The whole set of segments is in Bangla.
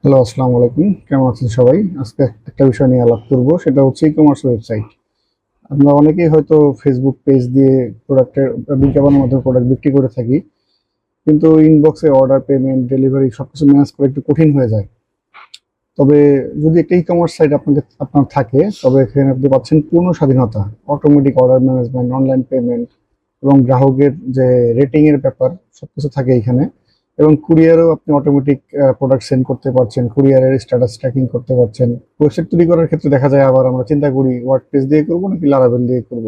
হ্যালো, আসসালামু আলাইকুম। কেমন আছেন সবাই? আজকে একটা বিষয় নিয়ে আলাপ করব। সেটা হচ্ছে ই-কমার্স ওয়েবসাইট। আমরা অনেকেই হয়তো ফেসবুক পেজ দিয়ে প্রোডাক্টের বিজ্ঞাপনের মাধ্যমে প্রোডাক্ট বিক্রি করে থাকি। কিন্তু ইনবক্সে অর্ডার, পেমেন্ট, ডেলিভারি সবকিছু ম্যানেজ করা একটু কঠিন হয়ে যায়। তবে যদি একটা ই-কমার্স সাইট আপনার থাকে, তবে এখানে আপনি পাচ্ছেন পূর্ণ স্বাধীনতা। Automatic order management, online payment এবং গ্রাহকের যে রেটিং এর ব্যাপার সবকিছু থাকে এখানে। এবং কুরিয়ারও আপনি অটোমেটিক প্রোডাক্ট সেন্ড করতে পারছেন, কুরিয়ারের স্ট্যাটাস ট্র্যাকিং করতে পারছেন। ওয়েবসাইট তৈরি করার ক্ষেত্রে দেখা যায় আবার আমরা চিন্তা করি ওয়ার্ডপ্রেস দিয়ে করবো নাকি লারাভেল দিয়ে করব।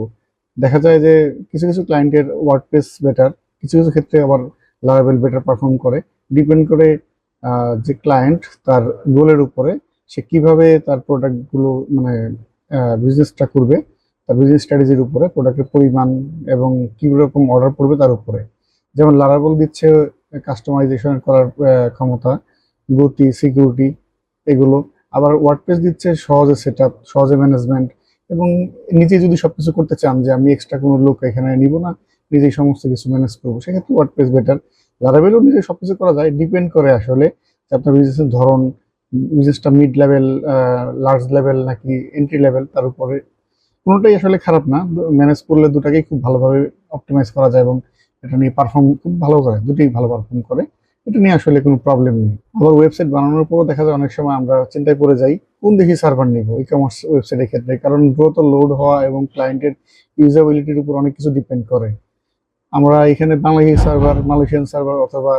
দেখা যায় যে কিছু কিছু ক্লায়েন্টের ওয়ার্ডপ্রেস বেটার, কিছু কিছু ক্ষেত্রে আবার লারাভেল বেটার পারফর্ম করে। ডিপেন্ড করে যে ক্লায়েন্ট তার গোলের উপরে, সে কিভাবে তার প্রোডাক্টগুলো মানে বিজনেসটা করবে, তার বিজনেস স্ট্র্যাটেজির উপরে, প্রোডাক্টের পরিমাণ এবং কি রকম অর্ডার পড়বে তার উপরে। যেমন লারাভেল দিচ্ছে কাস্টমাইজেশন করার ক্ষমতা, গতি, সিকিউরিটি এগুলো। আবার ওয়ার্ডপ্রেস দিচ্ছে সহজে সেট আপ, সহজে ম্যানেজমেন্ট এবং নিজে যদি সবকিছু করতে চান যে আমি এক্সট্রা কোনো লোক এখানে নিব না, নিজেই সমস্ত কিছু ম্যানেজ করবো, সেক্ষেত্রে ওয়ার্ডপ্রেস বেটার। লারাভেলও নিজে সবকিছু করা যায়, ডিপেন্ড করে আসলে যে আপনার বিজনেসের ধরন, বিজনেসটা মিড লেভেল, লার্জ লেভেল নাকি এন্ট্রি লেভেল, তার উপরে। কোনোটাই আসলে খারাপ না, ম্যানেজ করলে দুটাকেই খুব ভালোভাবে অপটিমাইজ করা যায় এবং এটা নিয়ে পারফর্ম খুব ভালো করে, দুটোই ভালো পারফর্ম করে। এটা নিয়ে আসলে কোনো প্রবলেম নেই। আবার ওয়েবসাইট বানানোর পরও দেখা যায় অনেক সময় আমরা চিন্তায় পড়ে যাই কোন দেখি সার্ভার নিব ই কমার্স ওয়েবসাইটের ক্ষেত্রে, কারণ দ্রুত লোড হওয়া এবং ক্লায়েন্টের ইউজাবিলিটির উপর অনেক কিছু ডিপেন্ড করে। আমরা এখানে বাংলাদেশি সার্ভার, মালয়েশিয়ান সার্ভার অথবা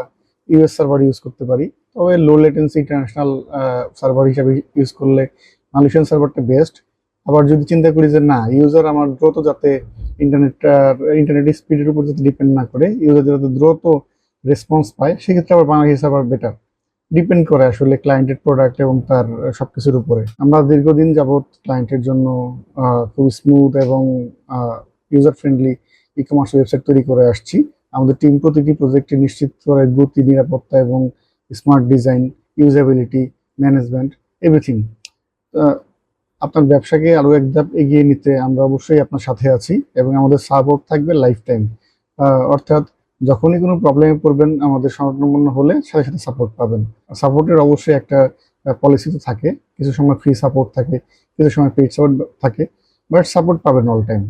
ইউএস সার্ভার ইউজ করতে পারি। তবে লো লেটেন্সি ইন্টারন্যাশনাল সার্ভার হিসাবে ইউজ করলে মালয়েশিয়ান সার্ভারটা বেস্ট। আবার যদি চিন্তা করি যে না, ইউজার আমার দ্রুত যাতে ইন্টারনেট স্পিডের উপর যাতে ডিপেন্ড না করে, ইউজার যাতে দ্রুত রেসপন্স পায়, সেক্ষেত্রে আবার বাংলাদেশি সার্ভার বেটার। ডিপেন্ড করে আসলে ক্লায়েন্টের প্রোডাক্ট এবং তার সবকিছুর উপরে। আমরা দীর্ঘদিন যাবৎ ক্লায়েন্টের জন্য খুব স্মুথ এবং user friendly e commerce website তৈরি করে আসছি। আমাদের টিম প্রতিটি প্রজেক্টে নিশ্চিত করে গতি, নিরাপত্তা এবং স্মার্ট ডিজাইন, ইউজাবিলিটি, ম্যানেজমেন্ট, এভরিথিং। আপনার ব্যবসাকে আরো এক ধাপ এগিয়ে নিতে আমরা অবশ্যই আপনার সাথে আছি এবং আমাদের সাপোর্ট থাকবে লাইফ টাইম। অর্থাৎ যখনই কোনো প্রবলেমে পড়বেন আমাদের স্মরণাপন্ন হলে সাথে সাথে সাপোর্ট পাবেন। সাপোর্টের অবশ্যই একটা পলিসি তো থাকে, কিছু সময় ফ্রি সাপোর্ট থাকে, কিছু সময় পেইড সাপোর্ট থাকে, বাট সাপোর্ট পাবেন অল টাইম।